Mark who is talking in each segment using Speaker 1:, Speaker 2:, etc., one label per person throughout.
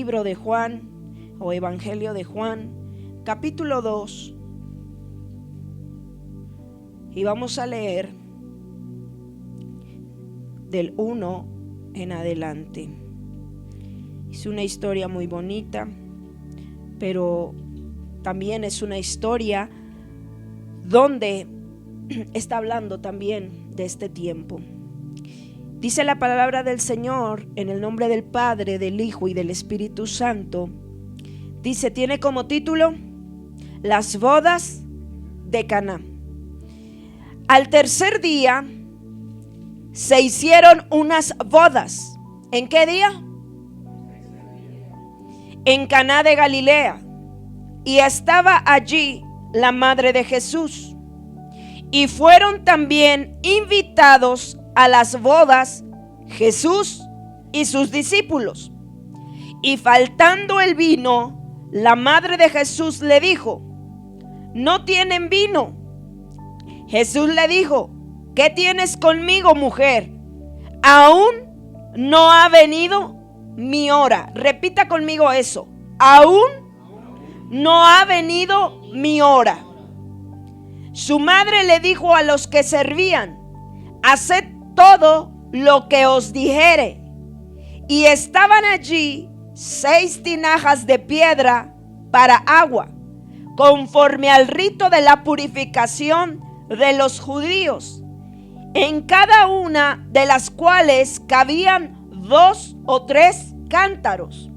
Speaker 1: libro de Juan o Evangelio de Juan, capítulo 2, y vamos a leer del 1 en adelante. Es una historia muy bonita, pero también es una historia donde está hablando también de este tiempo. Dice la palabra del Señor en el nombre del Padre, del Hijo y del Espíritu Santo. Dice, tiene como título Las bodas de Caná. Al tercer día se hicieron unas bodas. ¿En qué día? En Caná de Galilea. Y estaba allí la madre de Jesús. Y fueron también invitados a las bodas Jesús y sus discípulos. Y faltando el vino, la madre de Jesús le dijo: no tienen vino. Jesús le dijo: ¿qué tienes conmigo, mujer? Aún no ha venido mi hora. Repita conmigo eso: aún no ha venido mi hora. Su madre le dijo a los que servían: haced todo lo que os dijere. Y estaban allí 6 tinajas de piedra para agua, conforme al rito de la purificación de los judíos, en cada una de las cuales cabían 2 o 3 cántaros.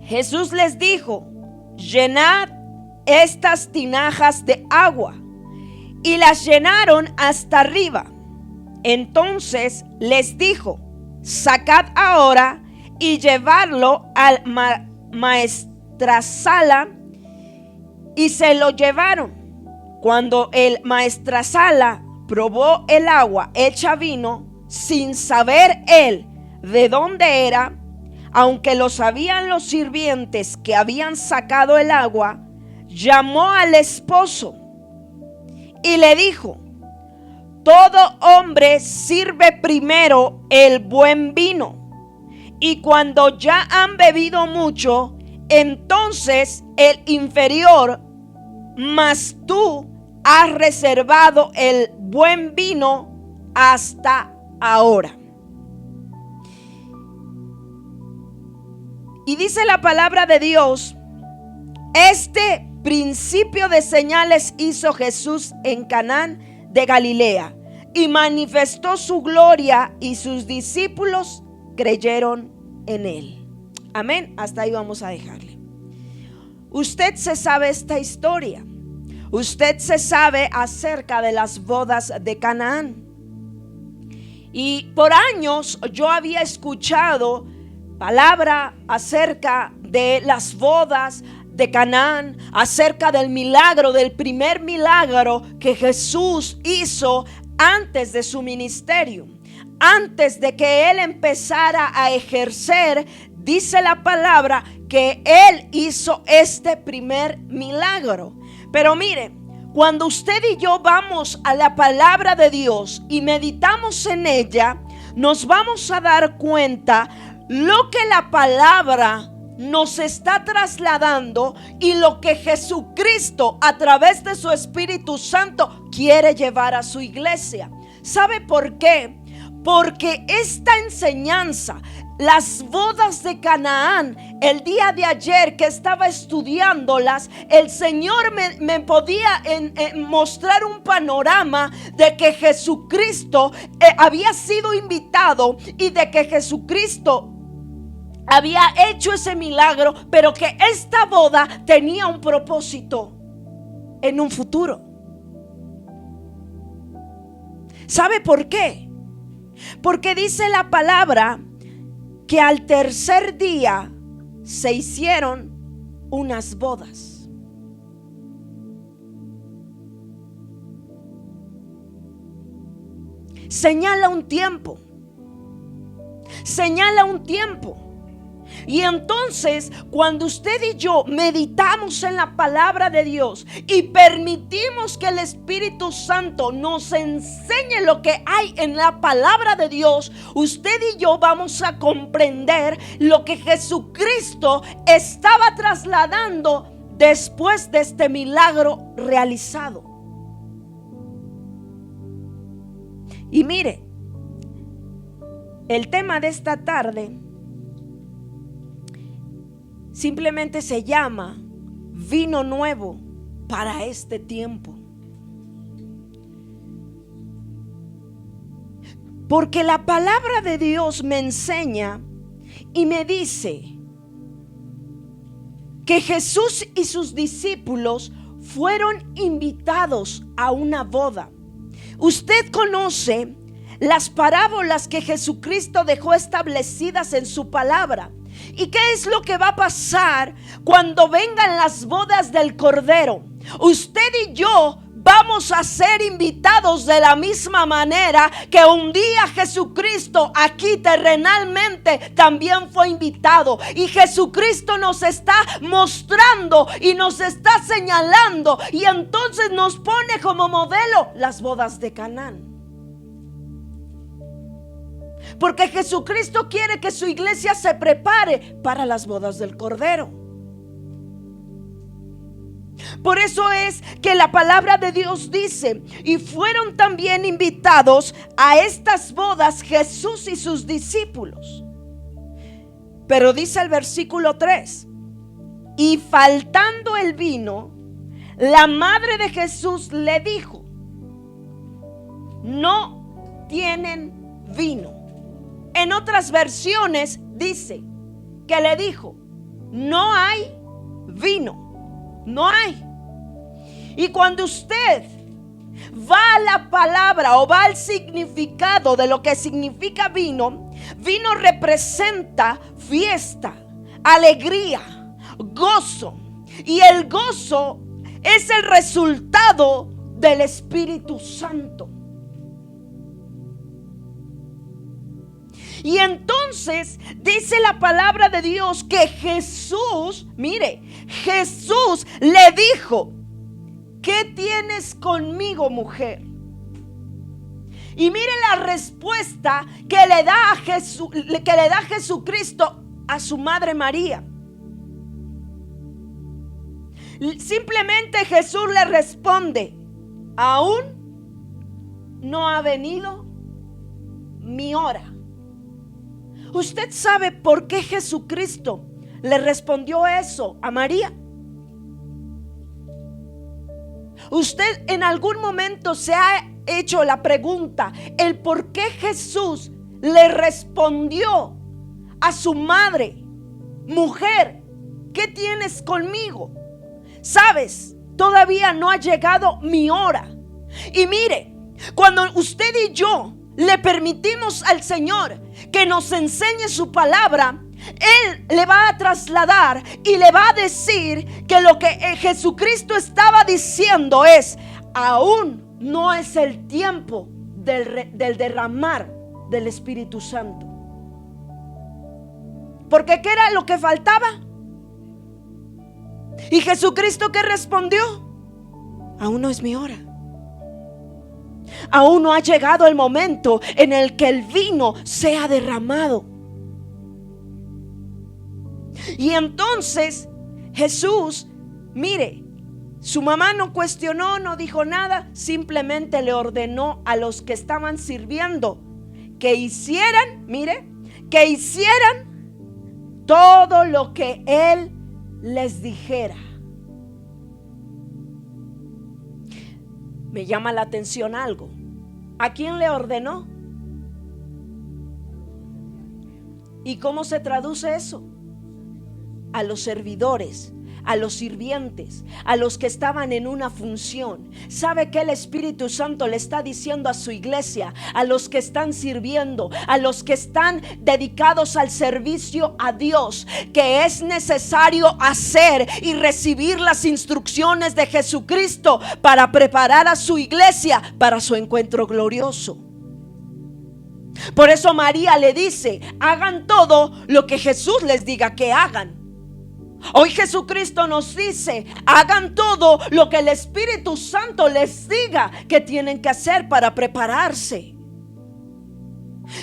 Speaker 1: Jesús les dijo: llenad estas tinajas de agua. Y las llenaron hasta arriba. Entonces les dijo: sacad ahora y llevadlo al maestrasala. Y se lo llevaron. Cuando el maestrasala probó el agua hecha vino, sin saber él de dónde era, aunque lo sabían los sirvientes que habían sacado el agua, llamó al esposo y le dijo: todo hombre sirve primero el buen vino, y cuando ya han bebido mucho, entonces el inferior, mas tú has reservado el buen vino hasta ahora. Y dice la palabra de Dios: este principio de señales hizo Jesús en Caná de Galilea, y manifestó su gloria, y sus discípulos creyeron en él. Amén. Hasta ahí vamos a dejarle. Usted se sabe esta historia. Usted se sabe acerca de las bodas de Canaán. Y por años yo había escuchado palabra acerca de las bodas de Canaán, acerca del milagro, del primer milagro que Jesús hizo antes de su ministerio, antes de que él empezara a ejercer. Dice la palabra que él hizo este primer milagro. Pero mire, cuando usted y yo vamos a la palabra de Dios y meditamos en ella, nos vamos a dar cuenta lo que la palabra nos está trasladando y lo que Jesucristo a través de su Espíritu Santo quiere llevar a su iglesia. ¿Sabe por qué? Porque esta enseñanza, las bodas de Canaán, el día de ayer que estaba estudiándolas, el Señor me podía mostrar un panorama de que Jesucristo había sido invitado y de que Jesucristo había hecho ese milagro, pero que esta boda tenía un propósito en un futuro. ¿Sabe por qué? Porque dice la palabra que al tercer día se hicieron unas bodas. Señala un tiempo. Señala un tiempo. Y entonces, cuando usted y yo meditamos en la palabra de Dios y permitimos que el Espíritu Santo nos enseñe lo que hay en la palabra de Dios, usted y yo vamos a comprender lo que Jesucristo estaba trasladando después de este milagro realizado. Y mire, el tema de esta tarde simplemente se llama vino nuevo para este tiempo. Porque la palabra de Dios me enseña y me dice que Jesús y sus discípulos fueron invitados a una boda. Usted conoce las parábolas que Jesucristo dejó establecidas en su palabra. ¿Y qué es lo que va a pasar cuando vengan las bodas del Cordero? Usted y yo vamos a ser invitados de la misma manera que un día Jesucristo aquí terrenalmente también fue invitado. Y Jesucristo nos está mostrando y nos está señalando, y entonces nos pone como modelo las bodas de Canaán. Porque Jesucristo quiere que su iglesia se prepare para las bodas del Cordero. Por eso es que la palabra de Dios dice: y fueron también invitados a estas bodas Jesús y sus discípulos. Pero dice el versículo 3: y faltando el vino, la madre de Jesús le dijo: no tienen vino. En otras versiones dice que le dijo: no hay vino, no hay. Y cuando usted va a la palabra o va al significado de lo que significa vino, vino representa fiesta, alegría, gozo. Y el gozo es el resultado del Espíritu Santo. Y entonces dice la palabra de Dios que Jesús, mire, Jesús le dijo: ¿qué tienes conmigo, mujer? Y mire la respuesta que le da a Jesucristo a su madre María. Simplemente Jesús le responde: aún no ha venido mi hora. ¿Usted sabe por qué Jesucristo le respondió eso a María? ¿Usted en algún momento se ha hecho la pregunta el por qué Jesús le respondió a su madre: mujer, ¿qué tienes conmigo? Sabes, todavía no ha llegado mi hora. Y mire, cuando usted y yo le permitimos al Señor que nos enseñe su palabra, Él le va a trasladar y le va a decir que lo que Jesucristo estaba diciendo es: aún no es el tiempo del derramar del Espíritu Santo. Porque ¿qué era lo que faltaba? Y Jesucristo, ¿qué respondió? Aún no es mi hora. Aún no ha llegado el momento en el que el vino sea derramado. Y entonces Jesús, mire, su mamá no cuestionó, no dijo nada, simplemente le ordenó a los que estaban sirviendo que hicieran, mire, que hicieran todo lo que Él les dijera. Me llama la atención algo. ¿A quién le ordenó? ¿Y cómo se traduce eso? A los servidores, a los sirvientes, a los que estaban en una función. ¿Sabe qué el Espíritu Santo le está diciendo a su iglesia? A los que están sirviendo, a los que están dedicados al servicio a Dios, que es necesario hacer y recibir las instrucciones de Jesucristo para preparar a su iglesia para su encuentro glorioso. Por eso María le dice: hagan todo lo que Jesús les diga que hagan. Hoy Jesucristo nos dice: hagan todo lo que el Espíritu Santo les diga que tienen que hacer para prepararse.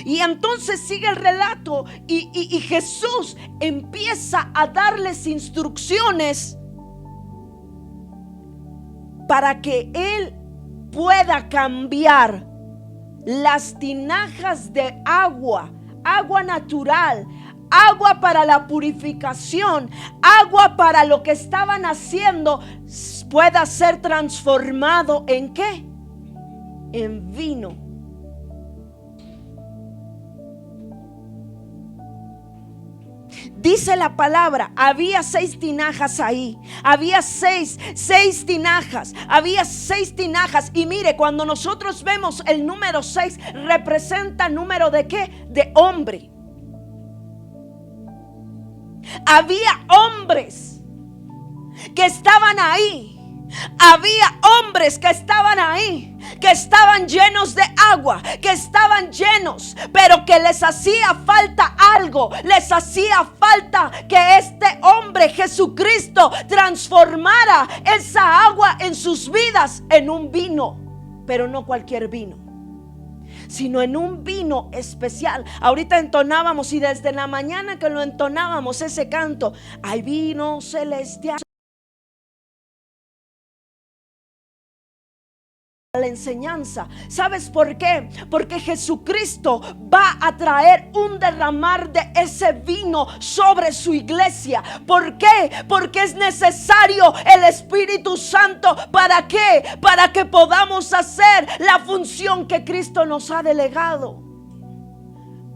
Speaker 1: Y entonces sigue el relato y Jesús empieza a darles instrucciones para que Él pueda cambiar las tinajas de agua natural, agua para la purificación, agua para lo que estaban haciendo, pueda ser transformado ¿en qué? En vino. Dice la palabra, había 6 tinajas ahí. Había seis tinajas. Había 6 tinajas. Y mire, cuando nosotros vemos el número 6, representa número de ¿qué? De hombre. Había hombres que estaban ahí. Había hombres que estaban ahí, que estaban llenos de agua, que estaban llenos, pero que les hacía falta algo. Les hacía falta que este hombre Jesucristo transformara esa agua en sus vidas en un vino, pero no cualquier vino, sino en un vino especial. Ahorita entonábamos, y desde la mañana que lo entonábamos ese canto, hay vino celestial. La enseñanza. ¿Sabes por qué? Porque Jesucristo va a traer un derramar de ese vino sobre su iglesia. ¿Por qué? Porque es necesario el Espíritu Santo. ¿Para qué? Para que podamos hacer la función que Cristo nos ha delegado.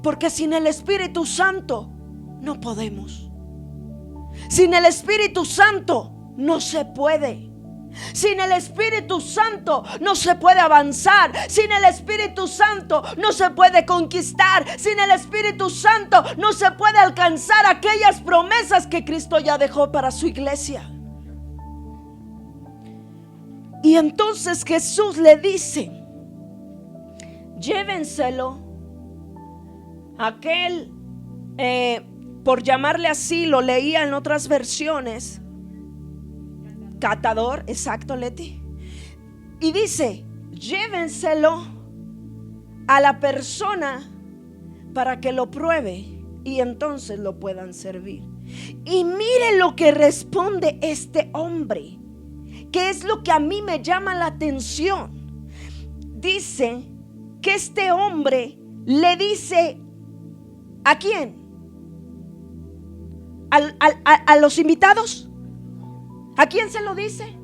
Speaker 1: Porque sin el Espíritu Santo no podemos. Sin el Espíritu Santo no se puede. Sin el Espíritu Santo no se puede avanzar. Sin el Espíritu Santo no se puede conquistar. Sin el Espíritu Santo no se puede alcanzar aquellas promesas que Cristo ya dejó para su iglesia. Y entonces Jesús le dice: llévenselo. Aquel, por llamarle así, lo leía en otras versiones, catador, exacto, Leti. Y dice: llévenselo a la persona para que lo pruebe y entonces lo puedan servir. Y mire lo que responde este hombre, que es lo que a mí me llama la atención. Dice que este hombre le dice: ¿a quién? ¿A los invitados? ¿A quién se lo dice?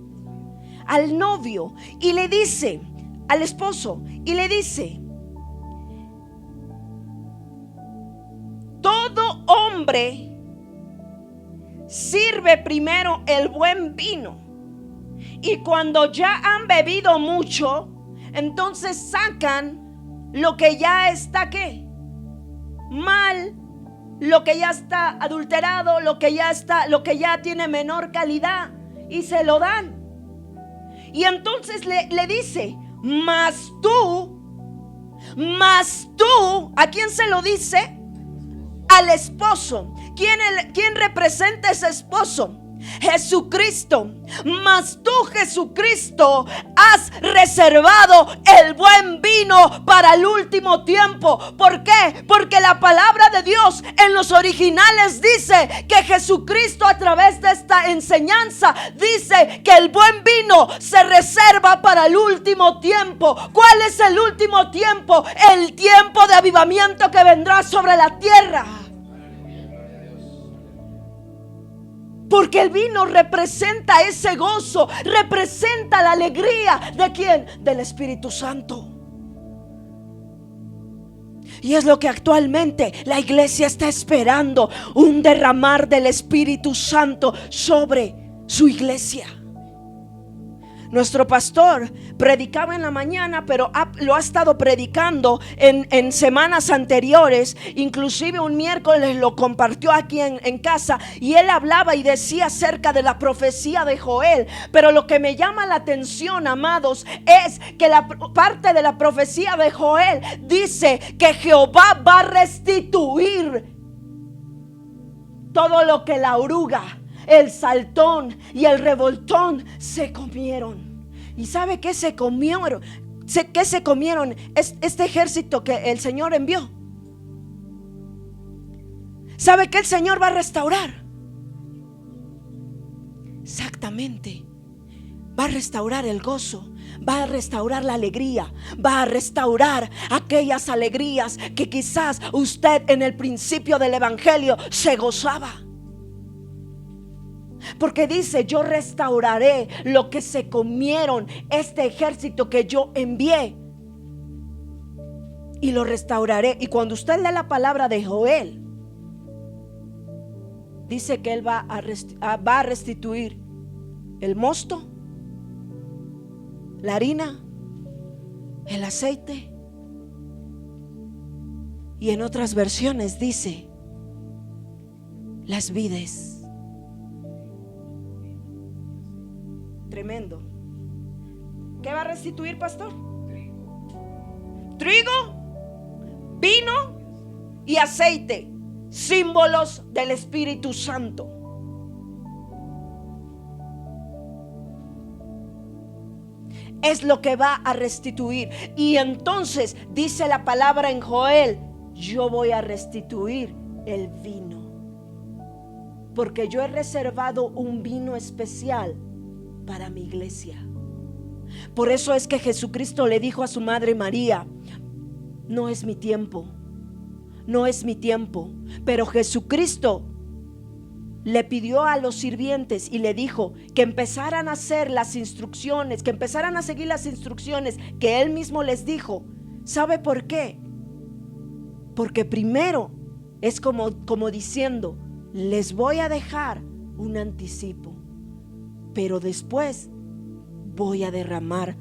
Speaker 1: Al novio. Y le dice, al esposo, y le dice: todo hombre sirve primero el buen vino, y cuando ya han bebido mucho, entonces sacan lo que ya está ¿qué? Mal, lo que ya está adulterado, lo que ya tiene menor calidad, y se lo dan. Y entonces le dice: mas tú, ¿a quién se lo dice? Al esposo. ¿Quién representa ese esposo? Jesucristo. Mas tú, Jesucristo, has reservado el buen vino para el último tiempo. ¿Por qué? Porque la palabra de Dios en los originales dice que Jesucristo, a través de esta enseñanza, dice que el buen vino se reserva para el último tiempo. ¿Cuál es el último tiempo? El tiempo de avivamiento que vendrá sobre la tierra. Porque el vino representa ese gozo, representa la alegría ¿de quién? Del Espíritu Santo. Y es lo que actualmente la iglesia está esperando: un derramar del Espíritu Santo sobre su iglesia. Nuestro pastor predicaba en la mañana, pero lo ha estado predicando en semanas anteriores. Inclusive un miércoles lo compartió aquí en casa, y él hablaba y decía acerca de la profecía de Joel. Pero lo que me llama la atención, amados, es que la parte de la profecía de Joel dice que Jehová va a restituir todo lo que la oruga, el saltón y el revoltón se comieron. ¿Y sabe qué se comieron? ¿Qué se comieron? Este ejército que el Señor envió. ¿Sabe que el Señor va a restaurar? Exactamente. Va a restaurar el gozo, va a restaurar la alegría, va a restaurar aquellas alegrías que quizás usted en el principio del evangelio se gozaba. Porque dice: yo restauraré lo que se comieron este ejército que yo envié, y lo restauraré. Y cuando usted lee la palabra de Joel, dice que él va a restituir el mosto, la harina, el aceite, y en otras versiones dice las vides. Tremendo. ¿Qué va a restituir, pastor? Trigo, vino y aceite, símbolos del Espíritu Santo. Es lo que va a restituir. Y entonces dice la palabra en Joel: yo voy a restituir el vino, porque yo he reservado un vino especial para mi iglesia. Por eso es que Jesucristo le dijo a su madre María: no es mi tiempo, no es mi tiempo. Pero Jesucristo le pidió a los sirvientes y le dijo que empezaran a hacer las instrucciones, que empezaran a seguir las instrucciones que él mismo les dijo. ¿Sabe por qué? Porque primero es como diciendo: les voy a dejar un anticipo, pero después voy a derramar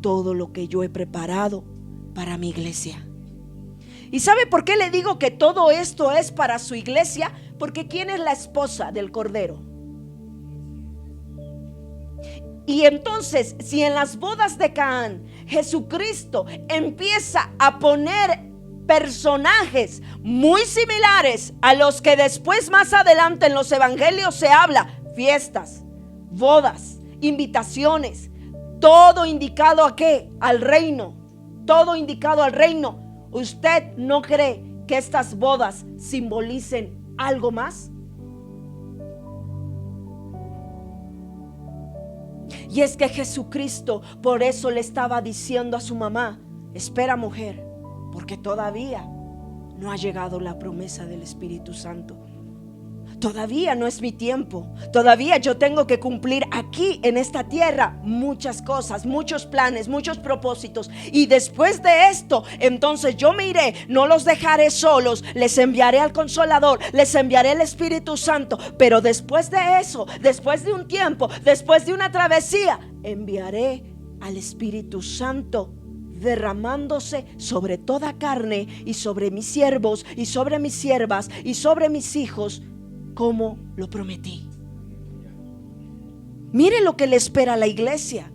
Speaker 1: todo lo que yo he preparado para mi iglesia. ¿Y sabe por qué le digo que todo esto es para su iglesia? Porque ¿quién es la esposa del Cordero? Y entonces, si en las bodas de Canaán Jesucristo empieza a poner personajes muy similares a los que después, más adelante en los evangelios se habla: fiestas, bodas, invitaciones, todo indicado ¿a qué? Al reino. Todo indicado al reino. ¿Usted no cree que estas bodas simbolicen algo más? Y es que Jesucristo por eso le estaba diciendo a su mamá: espera, mujer, porque todavía no ha llegado la promesa del Espíritu Santo. Todavía no es mi tiempo. Todavía yo tengo que cumplir aquí en esta tierra muchas cosas, muchos planes, muchos propósitos. Y después de esto, entonces yo me iré, no los dejaré solos. Les enviaré al Consolador, les enviaré el Espíritu Santo. Pero después de eso, después de un tiempo, después de una travesía, enviaré al Espíritu Santo, derramándose sobre toda carne, y sobre mis siervos y sobre mis siervas y sobre mis hijos, como lo prometí. Mire lo que le espera a la iglesia.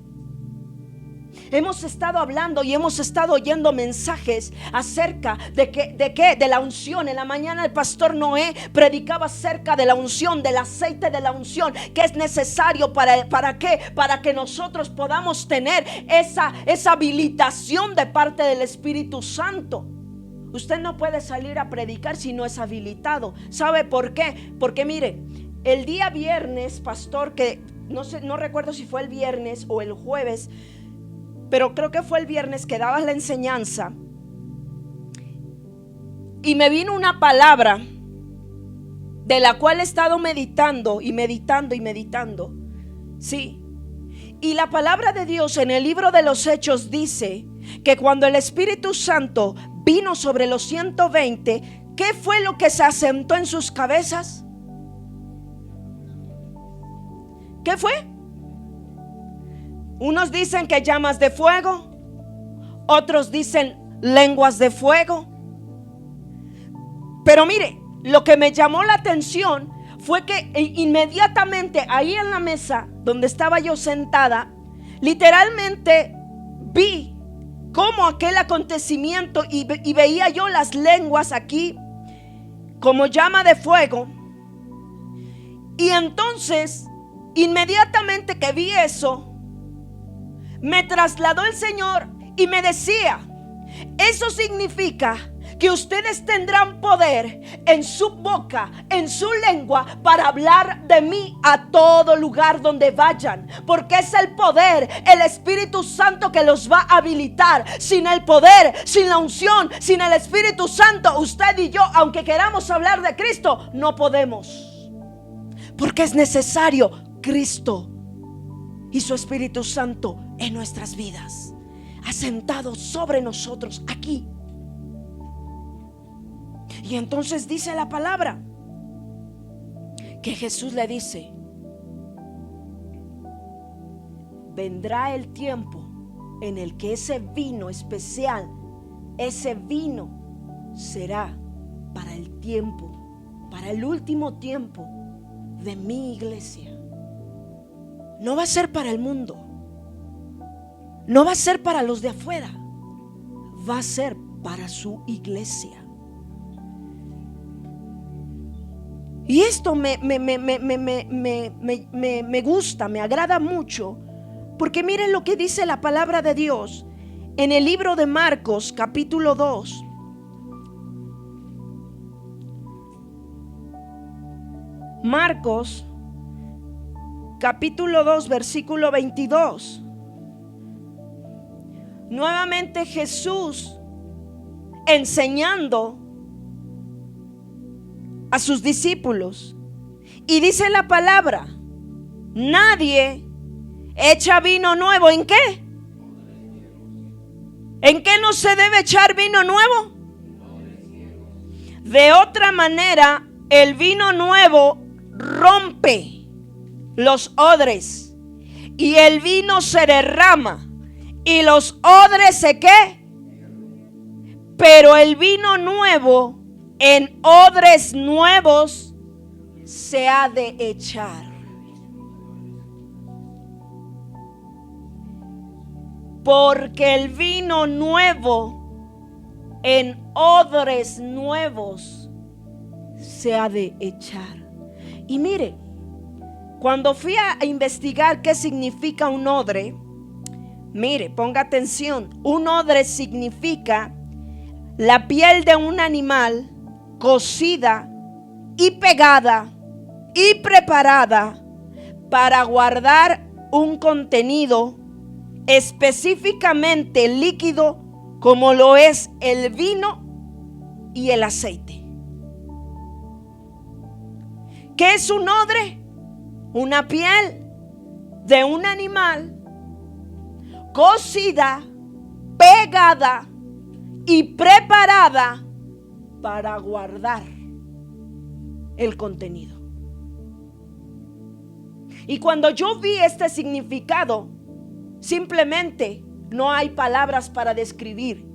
Speaker 1: Hemos estado hablando y hemos estado oyendo mensajes acerca de la unción. En la mañana el pastor Noé predicaba acerca de la unción, del aceite de la unción, que es necesario ¿para qué? Para que nosotros podamos tener esa habilitación de parte del Espíritu Santo. Usted no puede salir a predicar si no es habilitado. ¿Sabe por qué? Porque mire, el día viernes, pastor, que no recuerdo si fue el viernes o el jueves, pero creo que fue el viernes que dabas la enseñanza, y me vino una palabra de la cual he estado meditando y meditando y meditando. Sí. Y la palabra de Dios en el libro de los Hechos dice que cuando el Espíritu Santo vino sobre los 120, ¿qué fue lo que se asentó en sus cabezas? ¿Qué fue? Unos dicen que llamas de fuego, otros dicen lenguas de fuego. Pero mire, lo que me llamó la atención fue que inmediatamente ahí en la mesa donde estaba yo sentada, literalmente vi cómo aquel acontecimiento y veía yo las lenguas aquí como llama de fuego. Y entonces, inmediatamente que vi eso, me trasladó el Señor y me decía: eso significa que ustedes tendrán poder en su boca, en su lengua, para hablar de mí a todo lugar donde vayan, porque es el poder, el Espíritu Santo que los va a habilitar. Sin el poder, sin la unción, sin el Espíritu Santo, usted y yo, aunque queramos hablar de Cristo, no podemos, porque es necesario Cristo y su Espíritu Santo en nuestras vidas, asentado sobre nosotros aquí. Y entonces dice la palabra que Jesús le dice: vendrá el tiempo en el que ese vino especial, ese vino será para el tiempo, para el último tiempo de mi iglesia. No va a ser para el mundo, no va a ser para los de afuera, va a ser para su iglesia. Y esto me gusta, me agrada mucho, porque miren lo que dice la palabra de Dios en el libro de Marcos, capítulo 2. Marcos, capítulo 2, versículo 22. Nuevamente Jesús enseñando a sus discípulos, y dice la palabra: nadie echa vino nuevo. ¿En qué? ¿En qué no se debe echar vino nuevo? De otra manera, el vino nuevo rompe los odres y el vino se derrama y los odres se ¿qué? Pero el vino nuevo en odres nuevos se ha de echar. Porque el vino nuevo en odres nuevos se ha de echar. Y mire, cuando fui a investigar qué significa un odre, mire, ponga atención. Un odre significa la piel de un animal cocida y pegada y preparada para guardar un contenido específicamente líquido, como lo es el vino y el aceite. ¿Qué es un odre? Una piel de un animal cocida, pegada y preparada para guardar el contenido. Y cuando yo vi este significado, simplemente no hay palabras para describir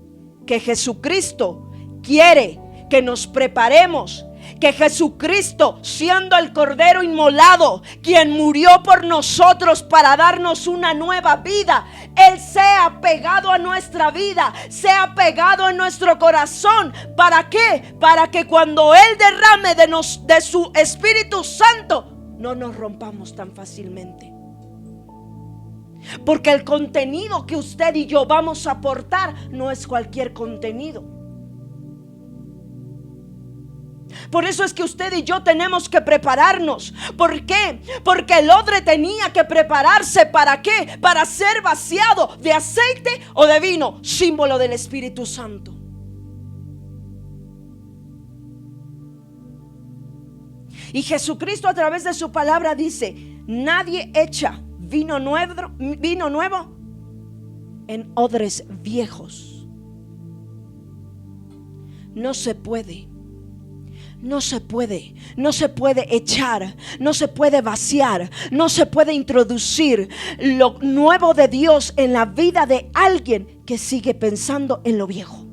Speaker 1: que Jesucristo quiere que nos preparemos, que Jesucristo, siendo el Cordero inmolado, quien murió por nosotros para darnos una nueva vida, Él sea pegado a nuestra vida, sea pegado en nuestro corazón. ¿Para qué? Para que cuando Él derrame de su Espíritu Santo, no nos rompamos tan fácilmente. Porque el contenido que usted y yo vamos a aportar no es cualquier contenido. Por eso es que usted y yo tenemos que prepararnos. ¿Por qué? Porque el odre tenía que prepararse. ¿Para qué? Para ser vaciado de aceite o de vino, símbolo del Espíritu Santo. Y Jesucristo a través de su palabra dice: nadie echa vino nuevo en odres viejos. No se puede. no se puede echar, no se puede vaciar, no se puede introducir lo nuevo de Dios en la vida de alguien que sigue pensando en lo viejo.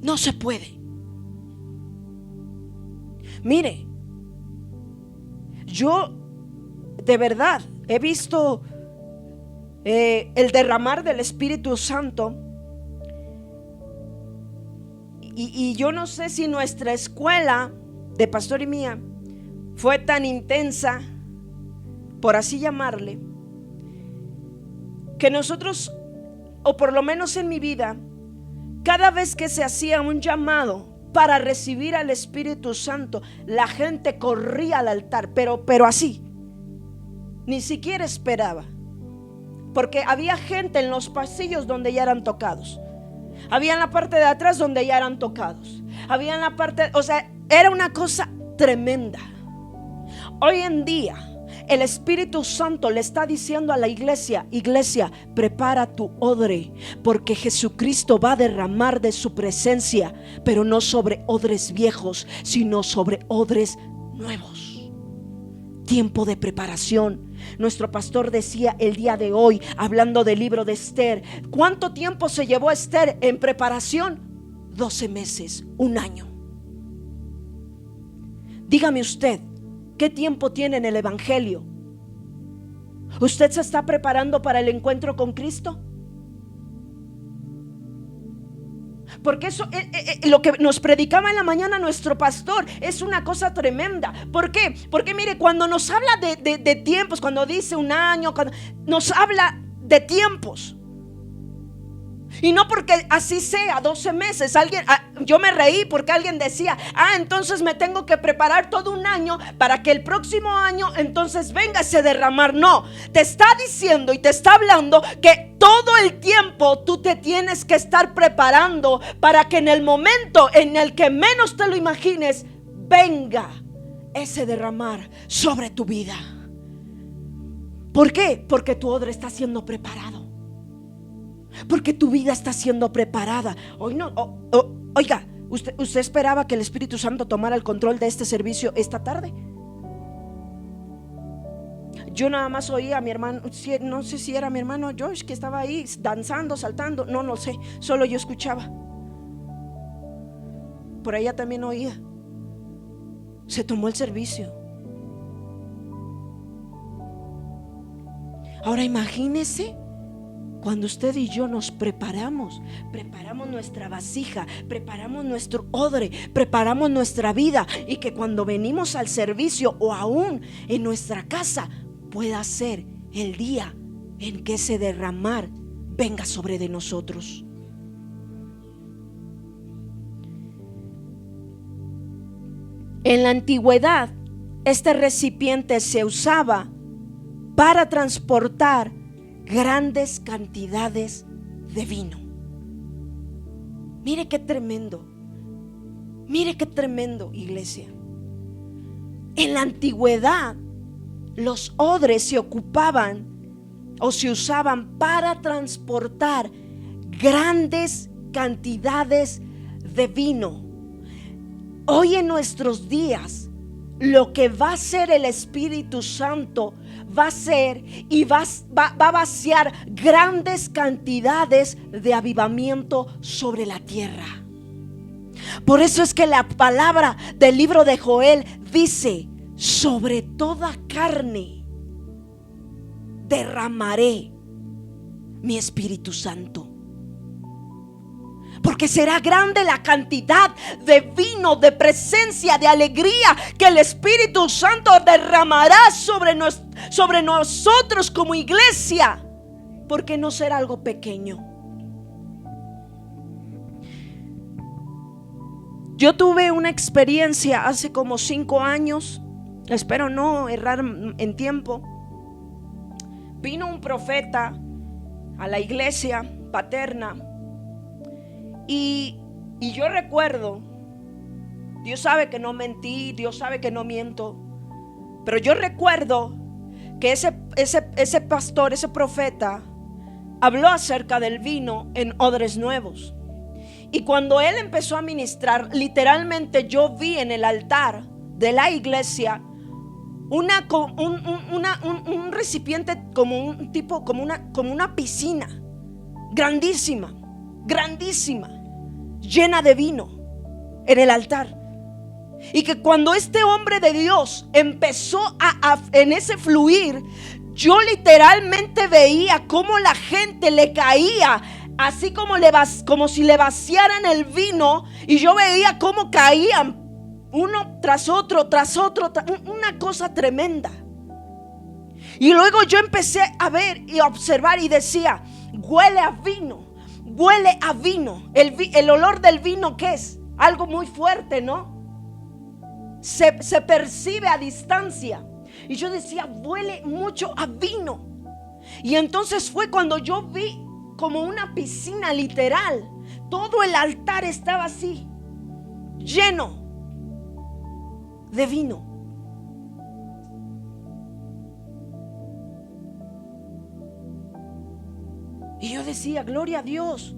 Speaker 1: No se puede. Mire, yo de verdad he visto el derramar del Espíritu Santo. Y yo no sé si nuestra escuela de pastor y mía fue tan intensa, por así llamarle, que nosotros, o por lo menos en mi vida, cada vez que se hacía un llamado para recibir al Espíritu Santo, la gente corría al altar, pero así, ni siquiera esperaba, porque había gente en los pasillos donde ya eran tocados. Había en la parte de atrás donde ya eran tocados. Había en la parte, o sea, era una cosa tremenda. Hoy en día el Espíritu Santo le está diciendo a la iglesia: iglesia, prepara tu odre, porque Jesucristo va a derramar de su presencia, pero no sobre odres viejos, sino sobre odres nuevos. Tiempo de preparación. Nuestro pastor decía el día de hoy, hablando del libro de Esther, ¿cuánto tiempo se llevó Esther en preparación? 12 meses, un año. Dígame usted, ¿qué tiempo tiene en el Evangelio? ¿Usted se está preparando para el encuentro con Cristo? Porque eso, lo que nos predicaba en la mañana nuestro pastor, es una cosa tremenda. ¿Por qué? Porque mire, cuando nos habla de tiempos, cuando dice un año, cuando nos habla de tiempos, y no porque así sea 12 meses. Yo me reí porque alguien decía: entonces me tengo que preparar todo un año para que el próximo año entonces venga ese derramar. No, te está diciendo y te está hablando que todo el tiempo tú te tienes que estar preparando para que en el momento en el que menos te lo imagines, venga ese derramar sobre tu vida. ¿Por qué? Porque tu odre está siendo preparado, porque tu vida está siendo preparada. Oiga, ¿usted esperaba que el Espíritu Santo tomara el control de este servicio esta tarde? Yo nada más oía a mi hermano, no sé si era mi hermano Josh, que estaba ahí danzando, saltando, no sé, solo yo escuchaba. Por allá también oía. Se tomó el servicio. Ahora imagínese cuando usted y yo nos preparamos nuestra vasija, preparamos nuestro odre, preparamos nuestra vida, y que cuando venimos al servicio o aún en nuestra casa pueda ser el día en que ese derramar venga sobre de nosotros. En la antigüedad, este recipiente se usaba para transportar grandes cantidades de vino. Mire qué tremendo, iglesia. En la antigüedad, los odres se ocupaban o se usaban para transportar grandes cantidades de vino. Hoy en nuestros días, lo que va a hacer el Espíritu Santo va a ser y va a vaciar grandes cantidades de avivamiento sobre la tierra. Por eso es que la palabra del libro de Joel dice: sobre toda carne derramaré mi Espíritu Santo. Porque será grande la cantidad de vino, de presencia, de alegría que el Espíritu Santo derramará sobre nosotros como iglesia. Porque no será algo pequeño. Yo tuve una experiencia hace como 5 años. Espero no errar en tiempo. Vino un profeta a la iglesia paterna. Y yo recuerdo, Dios sabe que no mentí, Dios sabe que no miento, pero yo recuerdo que ese pastor, ese profeta, habló acerca del vino en odres nuevos. Y cuando él empezó a ministrar, literalmente yo vi en el altar de la iglesia un recipiente como un tipo, como una piscina grandísima, grandísima, llena de vino en el altar. Y que cuando este hombre de Dios empezó en ese fluir, yo literalmente veía cómo la gente le caía, así como si le vaciaran el vino, y yo veía cómo caían uno tras otro, una cosa tremenda. Y luego yo empecé a ver y a observar y decía: huele a vino, huele a vino. El olor del vino, ¿qué es? Algo muy fuerte, ¿no? Se percibe a distancia. Y yo decía: huele mucho a vino. Y entonces fue cuando yo vi como una piscina literal. Todo el altar estaba así, lleno de vino. Y yo decía: gloria a Dios,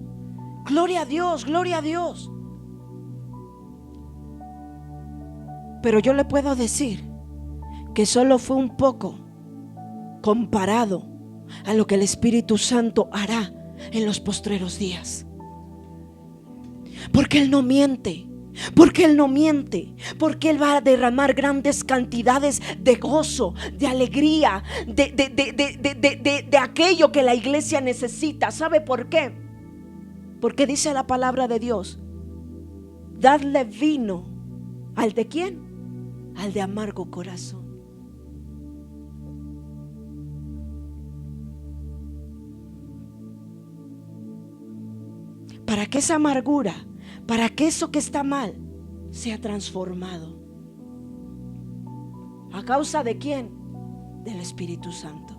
Speaker 1: gloria a Dios, gloria a Dios. Pero yo le puedo decir que solo fue un poco comparado a lo que el Espíritu Santo hará en los postreros días. Porque Él no miente. Porque Él no miente. Porque Él va a derramar grandes cantidades de gozo, de alegría, de aquello que la iglesia necesita. ¿Sabe por qué? Porque dice la palabra de Dios: dadle vino al de ¿quién? Al de amargo corazón. Para que esa amargura, para que eso que está mal sea transformado. ¿A causa de quién? Del Espíritu Santo.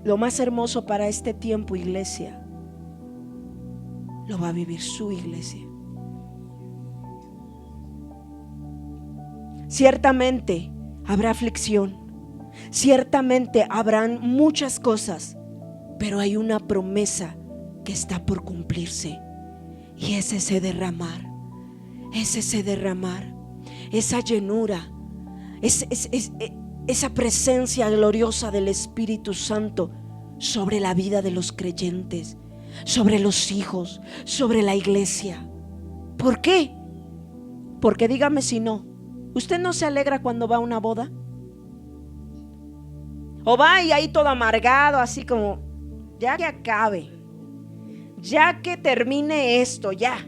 Speaker 1: Lo más hermoso para este tiempo, iglesia, lo va a vivir su iglesia. Ciertamente habrá aflicción, ciertamente habrán muchas cosas, pero hay una promesa que está por cumplirse, y es ese derramar, esa llenura, esa presencia gloriosa del Espíritu Santo sobre la vida de los creyentes, sobre los hijos, sobre la iglesia. ¿Por qué? Porque dígame si no, ¿usted no se alegra cuando va a una boda? O va y ahí todo amargado, así como: ya que acabe, ya que termine esto, ya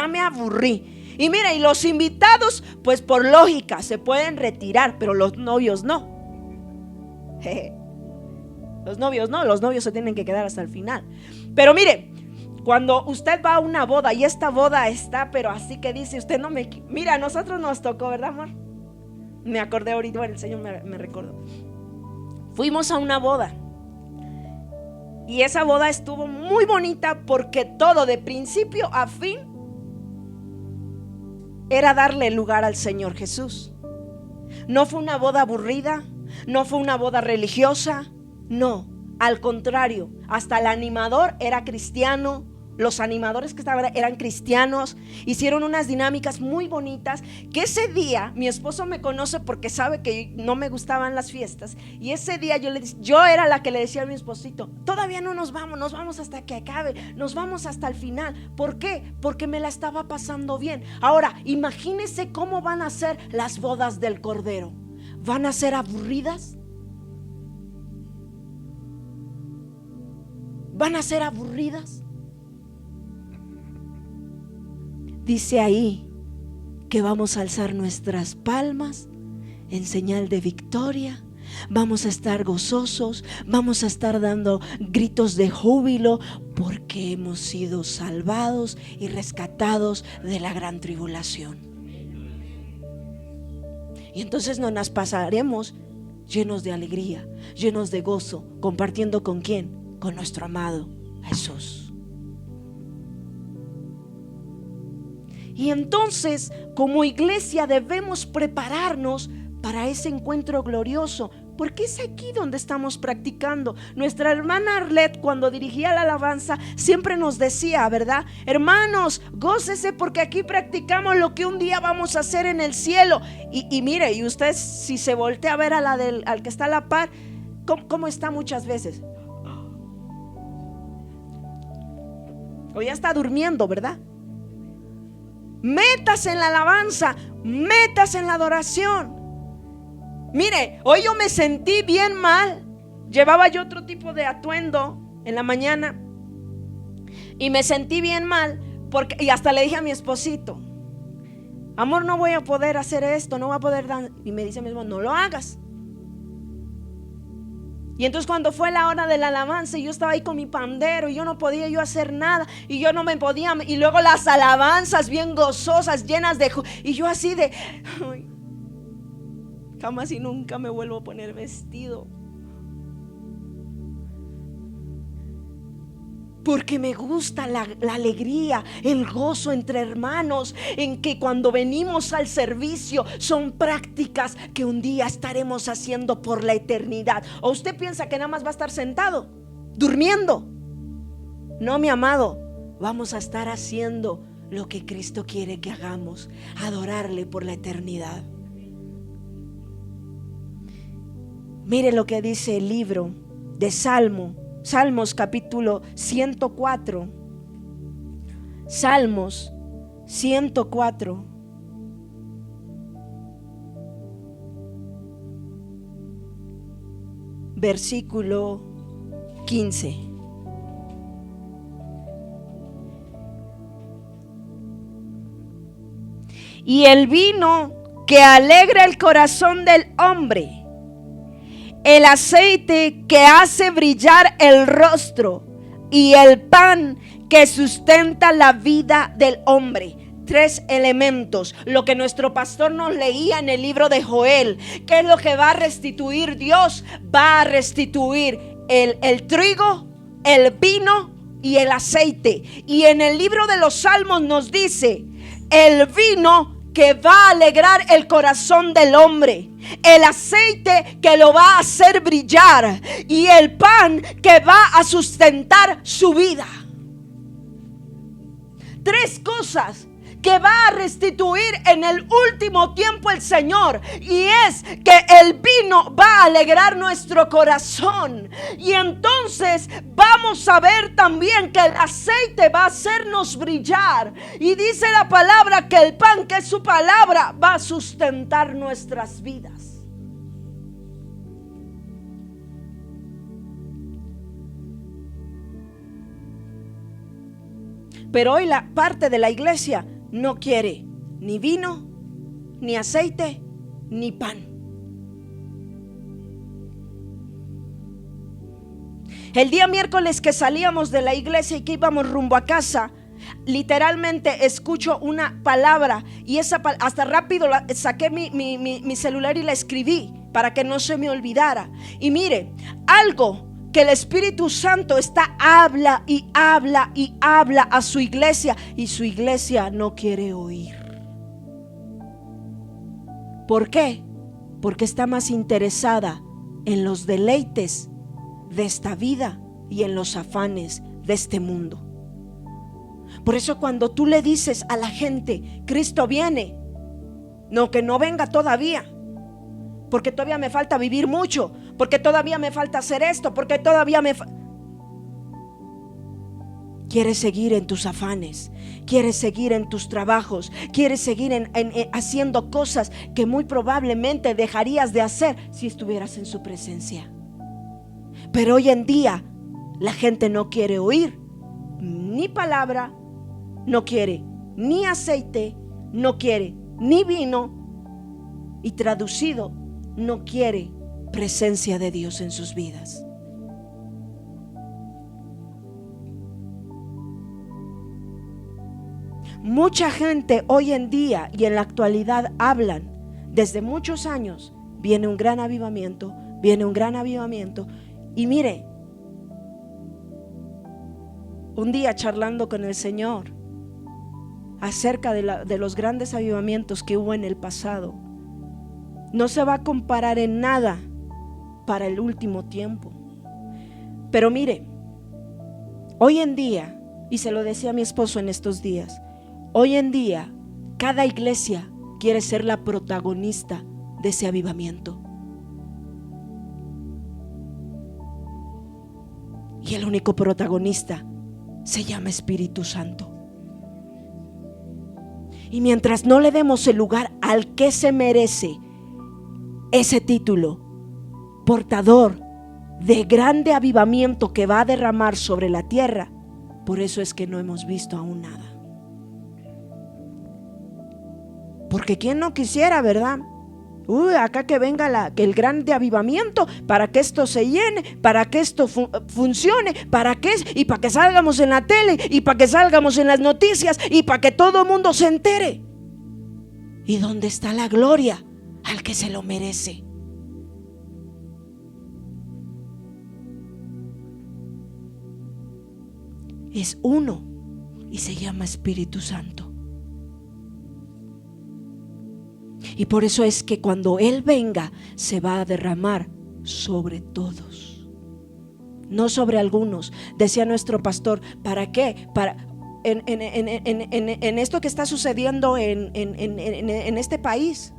Speaker 1: me aburrí. Y mira, y los invitados, pues por lógica se pueden retirar, pero los novios no. Los novios no, los novios se tienen que quedar hasta el final. Pero mire, cuando usted va a una boda y esta boda está, pero así que dice usted: no me... Mira, a nosotros nos tocó, ¿verdad, amor? Me acordé ahorita, bueno, el Señor me recordó. Fuimos a una boda y esa boda estuvo muy bonita, porque todo de principio a fin era darle lugar al Señor Jesús. No fue una boda aburrida, no fue una boda religiosa, no, al contrario, hasta el animador era cristiano, los animadores que estaban eran cristianos. Hicieron unas dinámicas muy bonitas, que ese día mi esposo me conoce porque sabe que no me gustaban las fiestas, y ese día yo era la que le decía a mi esposito: todavía no nos vamos hasta que acabe, nos vamos hasta el final. ¿Por qué? Porque me la estaba pasando bien. Ahora imagínense cómo van a ser las bodas del Cordero. ¿Van a ser aburridas? ¿Van a ser aburridas? Dice ahí que vamos a alzar nuestras palmas en señal de victoria. Vamos a estar gozosos, vamos a estar dando gritos de júbilo, porque hemos sido salvados y rescatados de la gran tribulación. Y entonces nos las pasaremos llenos de alegría, llenos de gozo, compartiendo ¿con quién? Con nuestro amado Jesús. Y entonces, como iglesia, debemos prepararnos para ese encuentro glorioso, porque es aquí donde estamos practicando. Nuestra hermana Arlette, cuando dirigía la alabanza, siempre nos decía, ¿verdad? Hermanos, gócese porque aquí practicamos lo que un día vamos a hacer en el cielo. Y mire, y usted si se voltea a ver a al que está a la par, ¿cómo está muchas veces? O ya está durmiendo, ¿verdad? Métase en la alabanza, métase en la adoración. Mire, hoy yo me sentí bien mal. Llevaba yo otro tipo de atuendo en la mañana y me sentí bien mal porque, y hasta le dije a mi esposito, amor, no voy a poder hacer esto, no voy a poder dar. Y me dice mi esposo, no lo hagas. Y entonces cuando fue la hora de la alabanza, yo estaba ahí con mi pandero y yo no podía yo hacer nada, y yo no me podía, y luego las alabanzas bien gozosas, llenas de y yo así de ay, jamás y nunca me vuelvo a poner vestido, porque me gusta la alegría, el gozo entre hermanos, en que cuando venimos al servicio son prácticas que un día estaremos haciendo por la eternidad. ¿O usted piensa que nada más va a estar sentado, durmiendo? No, mi amado, vamos a estar haciendo lo que Cristo quiere que hagamos, adorarle por la eternidad. Mire lo que dice el libro de Salmos capítulo 104. Salmos 104. Versículo 15. Y el vino que alegra el corazón del hombre, el aceite que hace brillar el rostro, y el pan que sustenta la vida del hombre. 3 elementos, lo que nuestro pastor nos leía en el libro de Joel. ¿Qué es lo que va a restituir Dios? Va a restituir el trigo, el vino y el aceite. Y en el libro de los Salmos nos dice, el vino que va a alegrar el corazón del hombre, el aceite que lo va a hacer brillar, y el pan que va a sustentar su vida. 3 cosas que va a restituir en el último tiempo el Señor, y es que el vino va a alegrar nuestro corazón, y entonces vamos a ver también que el aceite va a hacernos brillar, y dice la palabra que el pan, que es su palabra, va a sustentar nuestras vidas. Pero hoy la parte de la iglesia no quiere ni vino, ni aceite, ni pan. El día miércoles que salíamos de la iglesia y que íbamos rumbo a casa, literalmente escucho una palabra, y esa hasta rápido saqué mi celular y la escribí para que no se me olvidara. Y mire, algo que el Espíritu Santo habla y habla y habla a su iglesia, y su iglesia no quiere oír. ¿Por qué? Porque está más interesada en los deleites de esta vida y en los afanes de este mundo. Por eso cuando tú le dices a la gente, Cristo viene, no, que no venga todavía, porque todavía me falta vivir mucho, porque todavía me falta hacer esto, porque todavía quieres seguir en tus afanes, quieres seguir en tus trabajos, quieres seguir haciendo cosas que muy probablemente dejarías de hacer si estuvieras en su presencia. Pero hoy en día la gente no quiere oír ni palabra, no quiere ni aceite, no quiere ni vino, y traducido, no quiere presencia de Dios en sus vidas. Mucha gente hoy en día y en la actualidad hablan, desde muchos años, viene un gran avivamiento, viene un gran avivamiento. Y mire, un día charlando con el Señor acerca de los grandes avivamientos que hubo en el pasado, no se va a comparar en nada para el último tiempo. Pero mire, hoy en día, y se lo decía a mi esposo en estos días, hoy en día cada iglesia quiere ser la protagonista de ese avivamiento. Y el único protagonista se llama Espíritu Santo. Y mientras no le demos el lugar al que se merece ese título, portador de grande avivamiento que va a derramar sobre la tierra, por eso es que no hemos visto aún nada. Porque quién no quisiera, ¿verdad? Acá que venga el grande avivamiento, para que esto se llene, para que esto funcione, para que salgamos en la tele, y para que salgamos en las noticias, y para que todo el mundo se entere. ¿Y dónde está la gloria al que se lo merece? Es uno y se llama Espíritu Santo. Y por eso es que cuando Él venga se va a derramar sobre todos, no sobre algunos. Decía nuestro pastor, ¿para qué? En esto que está sucediendo en este país,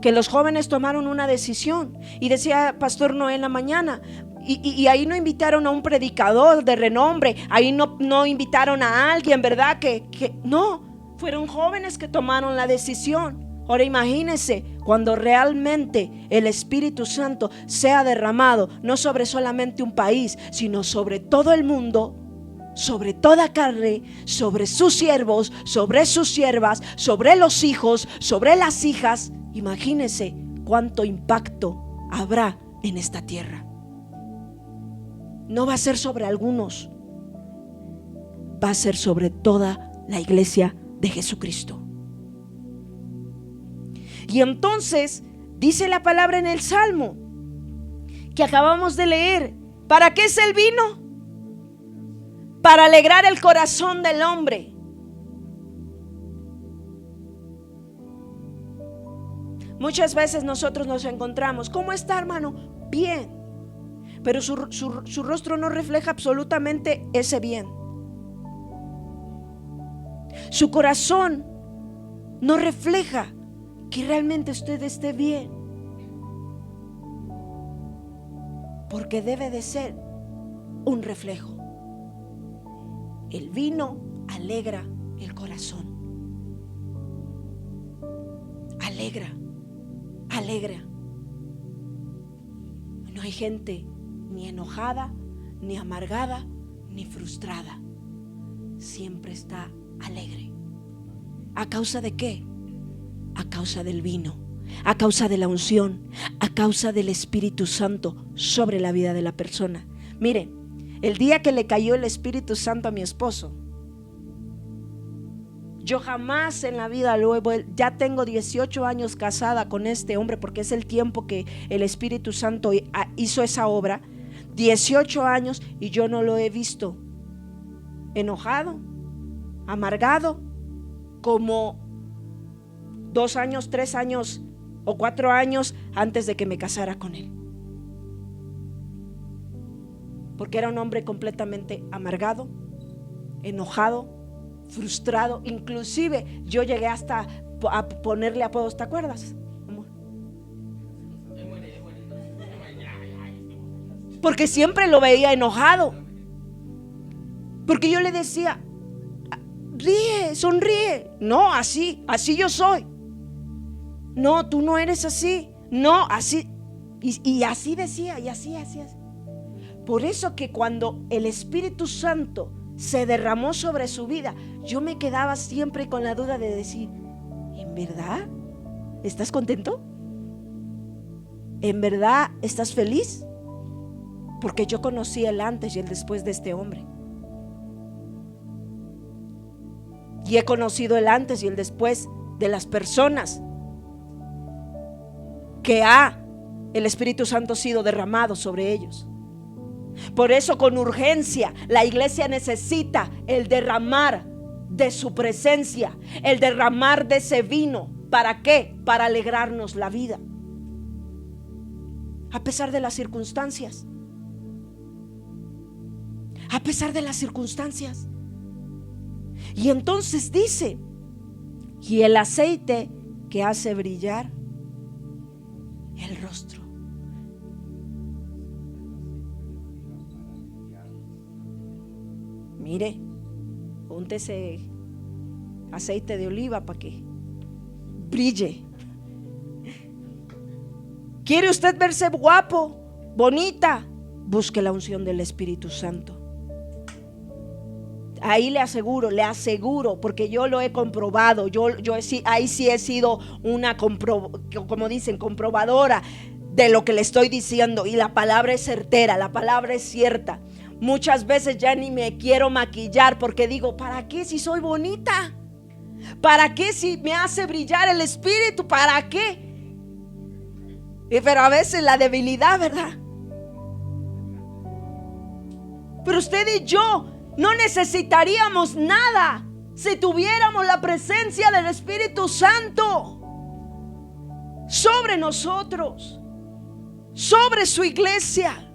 Speaker 1: que los jóvenes tomaron una decisión. Y decía Pastor Noé en la mañana, y ahí no invitaron a un predicador de renombre, ahí no invitaron a alguien, ¿verdad? Que no, fueron jóvenes que tomaron la decisión. Ahora imagínense cuando realmente el Espíritu Santo sea derramado, no sobre solamente un país, sino sobre todo el mundo, sobre toda carne, sobre sus siervos, sobre sus siervas, sobre los hijos, sobre las hijas. Imagínense cuánto impacto habrá en esta tierra. No va a ser sobre algunos, va a ser sobre toda la iglesia de Jesucristo. Y entonces dice la palabra en el Salmo que acabamos de leer: ¿para qué es el vino? Para alegrar el corazón del hombre. Muchas veces nosotros nos encontramos: ¿cómo está, hermano? Bien. Pero su rostro no refleja absolutamente ese bien. Su corazón no refleja que realmente usted esté bien, porque debe de ser un reflejo. El vino alegra el corazón. Alegra. No hay gente ni enojada, ni amargada, ni frustrada. Siempre está alegre. ¿A causa de qué? A causa del vino, a causa de la unción, a causa del Espíritu Santo sobre la vida de la persona. Mire, el día que le cayó el Espíritu Santo a mi esposo, yo jamás en la vida ya tengo 18 años casada con este hombre, porque es el tiempo que el Espíritu Santo hizo esa obra. 18 años y yo no lo he visto enojado, amargado, como 2 años, 3 años o 4 años antes de que me casara con él. Porque era un hombre completamente amargado, enojado, frustrado. Inclusive yo llegué hasta a ponerle apodos. ¿Te acuerdas, amor? Porque siempre lo veía enojado. Porque yo le decía: ríe, sonríe. No, así yo soy. No, tú no eres así. No, así. Y así decía, y así. Por eso que cuando el Espíritu Santo se derramó sobre su vida, yo me quedaba siempre con la duda de decir: ¿en verdad estás contento? ¿En verdad estás feliz? Porque yo conocí el antes y el después de este hombre. Y he conocido el antes y el después de las personas que el Espíritu Santo sido derramado sobre ellos. Por eso con urgencia la iglesia necesita el derramar de su presencia, el derramar de ese vino ¿Para qué? Para alegrarnos la vida, a pesar de las circunstancias. A pesar de las circunstancias. Y entonces dice, y el aceite que hace brillar el rostro. Mire, póntese aceite de oliva para que brille. ¿Quiere usted verse guapo, bonita? Busque la unción del Espíritu Santo. Ahí le aseguro, porque yo lo he comprobado. Ahí sí he sido una como dicen, comprobadora de lo que le estoy diciendo. Y la palabra es certera, la palabra es cierta. Muchas veces ya ni me quiero maquillar porque digo, ¿para qué si soy bonita? ¿Para qué si me hace brillar el Espíritu? ¿Para qué? Pero a veces la debilidad, ¿verdad? Pero usted y yo no necesitaríamos nada si tuviéramos la presencia del Espíritu Santo sobre nosotros, sobre su iglesia.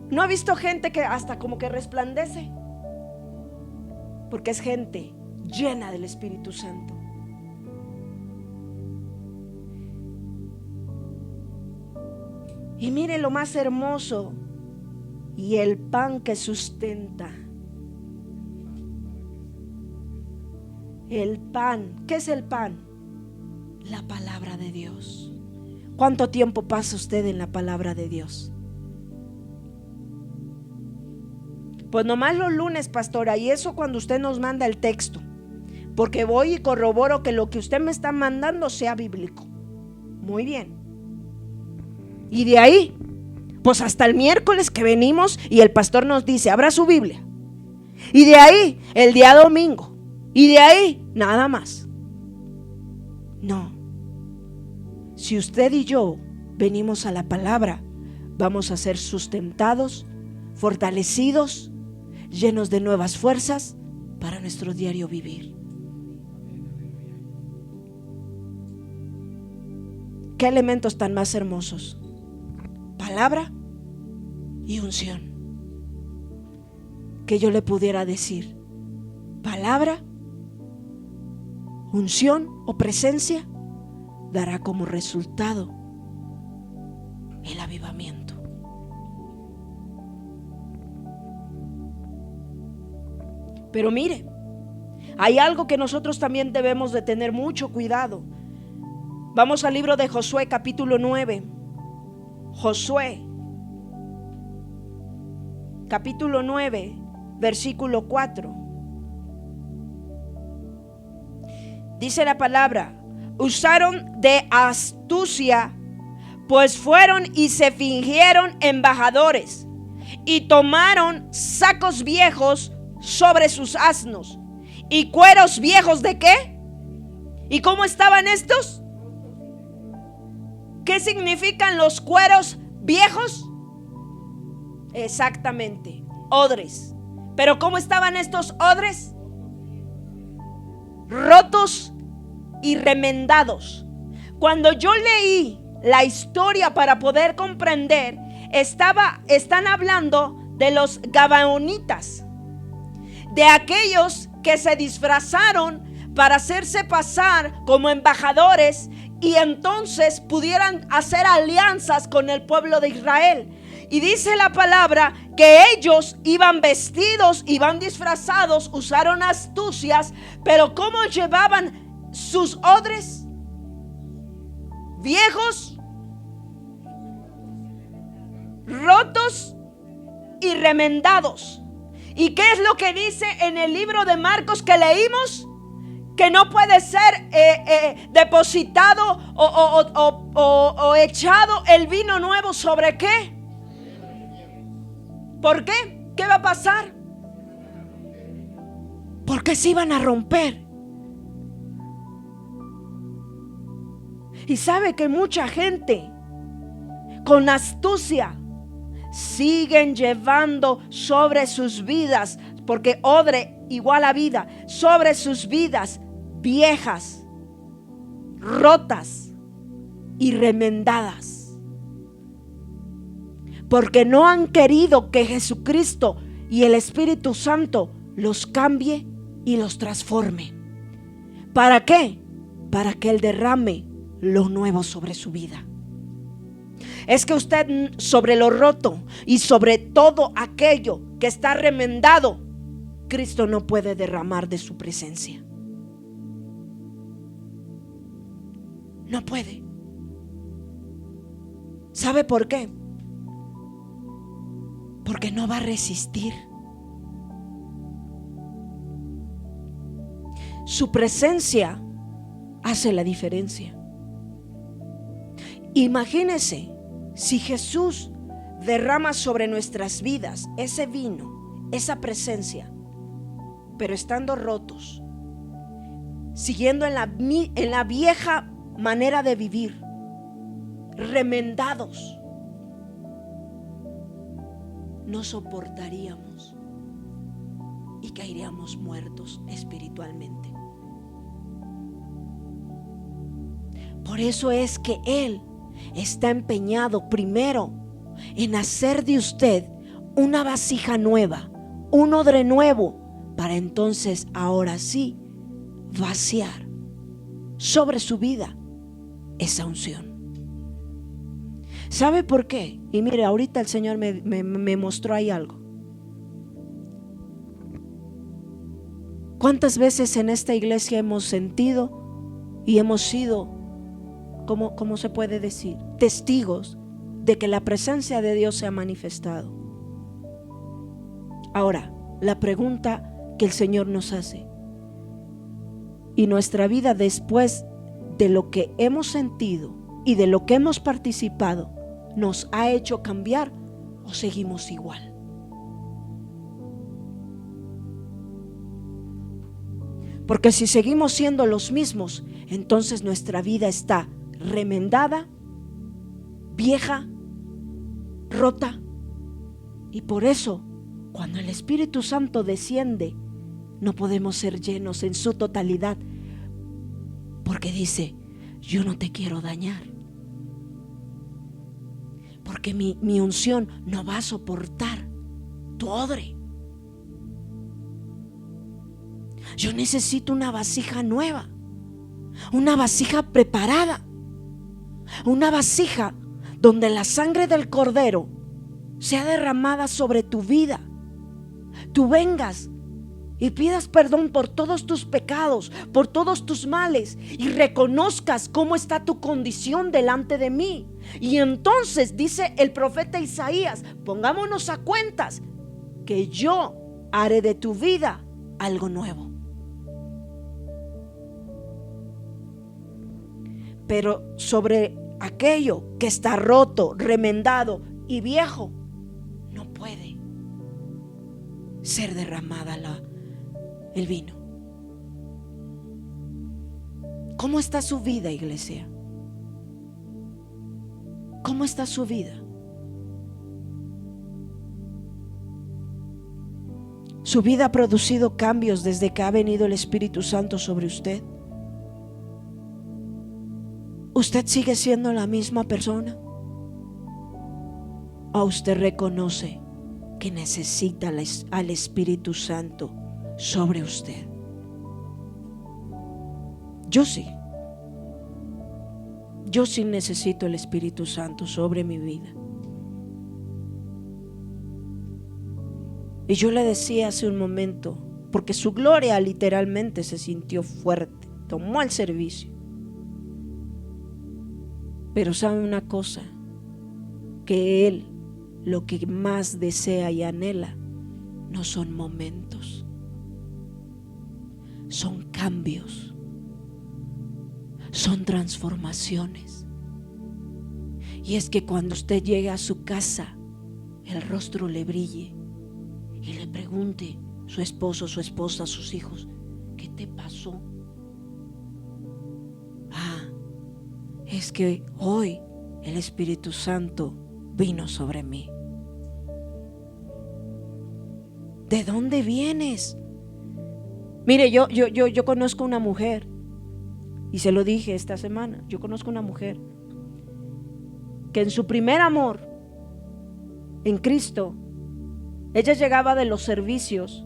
Speaker 1: ¿No ha visto gente que hasta como que resplandece? Porque es gente llena del Espíritu Santo. Y mire lo más hermoso. Y el pan que sustenta. El pan, ¿qué es el pan? La palabra de Dios. ¿Cuánto tiempo pasa usted en la palabra de Dios? Pues nomás los lunes, pastora, y eso cuando usted nos manda el texto, porque voy y corroboro que lo que usted me está mandando sea bíblico. Muy bien. Y de ahí, pues hasta el miércoles que venimos y el pastor nos dice, abra su Biblia. Y de ahí, el día domingo. Y de ahí, nada más. No. Si usted y yo venimos a la palabra, vamos a ser sustentados, fortalecidos, llenos de nuevas fuerzas para nuestro diario vivir. ¿Qué elementos tan más hermosos? Palabra y unción. Que yo le pudiera decir, palabra, unción o presencia dará como resultado el avivamiento. Pero mire, hay algo que nosotros también debemos de tener mucho cuidado. Vamos al libro de Josué, capítulo 9. Josué, capítulo 9, versículo 4. Dice la palabra: usaron de astucia, pues fueron y se fingieron embajadores, y tomaron sacos viejos sobre sus asnos, y cueros viejos ¿de qué? ¿Y cómo estaban estos? ¿Qué significan los cueros viejos? Exactamente, odres. Pero ¿cómo estaban estos odres? Rotos y remendados. Cuando yo leí la historia para poder comprender, están hablando de los gabaonitas, de aquellos que se disfrazaron para hacerse pasar como embajadores y entonces pudieran hacer alianzas con el pueblo de Israel. Y dice la palabra que ellos iban vestidos, iban disfrazados, usaron astucias, pero ¿cómo llevaban sus odres? Viejos, rotos y remendados. ¿Y qué es lo que dice en el libro de Marcos que leímos? Que no puede ser depositado o echado el vino nuevo ¿sobre qué? ¿Por qué? ¿Qué va a pasar? Porque se iban a romper. Y sabe que mucha gente con astucia siguen llevando sobre sus vidas, porque odre igual a vida, sobre sus vidas viejas, rotas y remendadas, porque no han querido que Jesucristo y el Espíritu Santo los cambie y los transforme. ¿Para qué? Para que Él derrame lo nuevo sobre su vida. Es que usted, sobre lo roto y sobre todo aquello que está remendado, Cristo no puede derramar de su presencia. No puede. ¿Sabe por qué? Porque no va a resistir. Su presencia hace la diferencia. Imagínese si Jesús derrama sobre nuestras vidas ese vino, esa presencia, pero estando rotos, siguiendo en la vieja manera de vivir, remendados, no soportaríamos y caeríamos muertos espiritualmente. Por eso es que Él está empeñado primero en hacer de usted una vasija nueva, un odre nuevo, para entonces ahora sí vaciar sobre su vida esa unción. ¿Sabe por qué? Y mire, ahorita el Señor me mostró ahí algo. ¿Cuántas veces en esta iglesia hemos sentido y hemos sido, ¿cómo se puede decir?, testigos de que la presencia de Dios se ha manifestado? Ahora, la pregunta que el Señor nos hace: ¿y nuestra vida después de lo que hemos sentido y de lo que hemos participado nos ha hecho cambiar o seguimos igual? Porque si seguimos siendo los mismos, entonces nuestra vida está remendada, vieja, rota. Y por eso, cuando el Espíritu Santo desciende, no podemos ser llenos en su totalidad, porque dice: yo no te quiero dañar, porque mi unción no va a soportar tu odre. Yo necesito una vasija nueva, una vasija preparada, una vasija donde la sangre del Cordero sea derramada sobre tu vida. Tú vengas y pidas perdón por todos tus pecados, por todos tus males, y reconozcas cómo está tu condición delante de mí. Y entonces dice el profeta Isaías: pongámonos a cuentas, que yo haré de tu vida algo nuevo. Pero sobre aquello que está roto, remendado y viejo, no puede ser derramada el vino. ¿Cómo está su vida, iglesia? ¿Cómo está su vida? ¿Su vida ha producido cambios desde que ha venido el Espíritu Santo sobre usted? ¿Usted sigue siendo la misma persona? ¿O usted reconoce que necesita al Espíritu Santo sobre usted? Yo sí. Yo sí necesito el Espíritu Santo sobre mi vida. Y yo le decía hace un momento, porque su gloria literalmente se sintió fuerte, tomó el servicio. Pero sabe una cosa, que Él lo que más desea y anhela no son momentos, son cambios, son transformaciones. Y es que cuando usted llegue a su casa, el rostro le brille y le pregunte su esposo, su esposa, sus hijos: ¿qué te pasó? Es que hoy el Espíritu Santo vino sobre mí. ¿De dónde vienes? Mire, yo conozco una mujer Y se lo dije esta semana. Yo conozco una mujer que en su primer amor en Cristo, ella llegaba de los servicios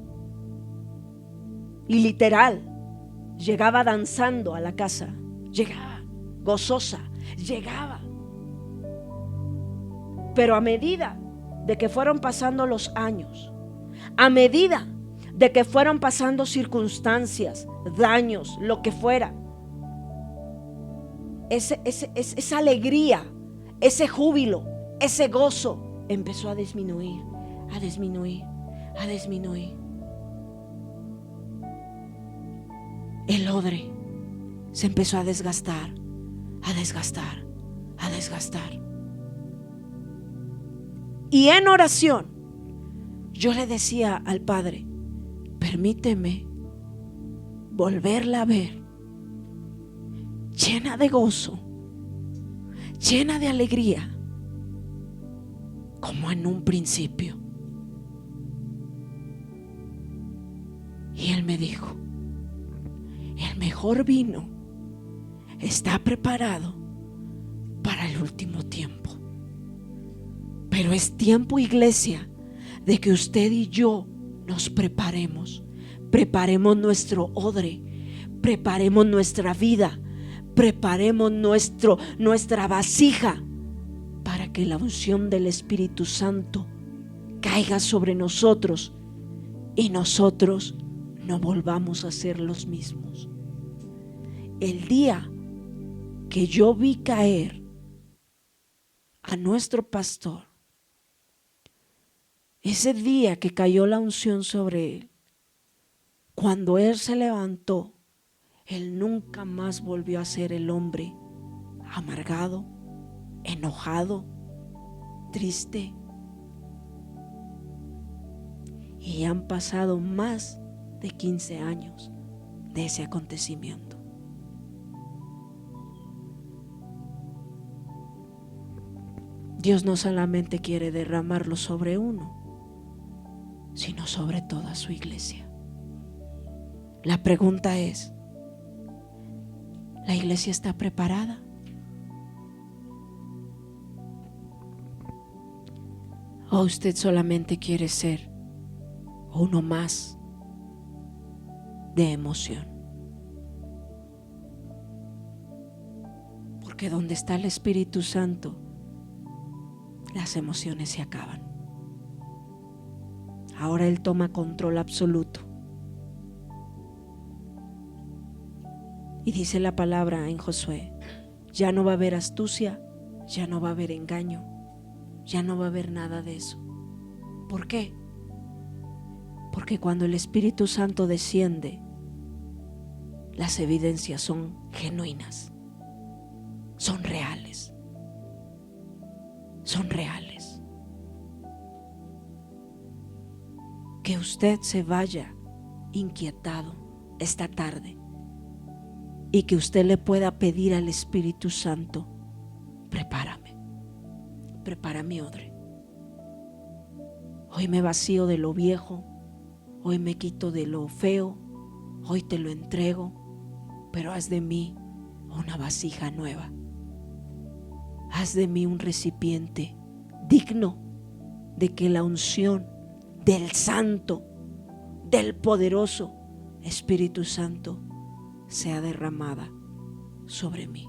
Speaker 1: y literal llegaba danzando a la casa, llegaba gozosa, llegaba. Pero a medida de que fueron pasando los años, a medida de que fueron pasando circunstancias, daños, lo que fuera, esa alegría, ese júbilo, ese gozo empezó a disminuir, a disminuir, a disminuir. El odre se empezó a desgastar, a desgastar, a desgastar. Y en oración yo le decía al Padre: permíteme volverla a ver llena de gozo, llena de alegría, como en un principio. Y Él me dijo: el mejor vino está preparado para el último tiempo. Pero es tiempo, iglesia, de que usted y yo nos preparemos. Preparemos nuestro odre, preparemos nuestra vida, preparemos nuestra vasija, para que la unción del Espíritu Santo caiga sobre nosotros y nosotros no volvamos a ser los mismos. El día que yo vi caer a nuestro pastor, ese día que cayó la unción sobre él, cuando él se levantó, él nunca más volvió a ser el hombre amargado, enojado, triste. Y han pasado más de 15 años de ese acontecimiento. Dios no solamente quiere derramarlo sobre uno, sino sobre toda su iglesia. La pregunta es: ¿la iglesia está preparada? ¿O usted solamente quiere ser uno más de emoción? Porque donde está el Espíritu Santo, las emociones se acaban. Ahora Él toma control absoluto. Y dice la palabra en Josué: ya no va a haber astucia, ya no va a haber engaño, ya no va a haber nada de eso. ¿Por qué? Porque cuando el Espíritu Santo desciende, las evidencias son genuinas, son reales, son reales. Que usted se vaya inquietado esta tarde y que usted le pueda pedir al Espíritu Santo: prepárame, prepara mi odre. Hoy me vacío de lo viejo, hoy me quito de lo feo, hoy te lo entrego, pero haz de mí una vasija nueva. Haz de mí un recipiente digno de que la unción del Santo, del poderoso Espíritu Santo sea derramada sobre mí.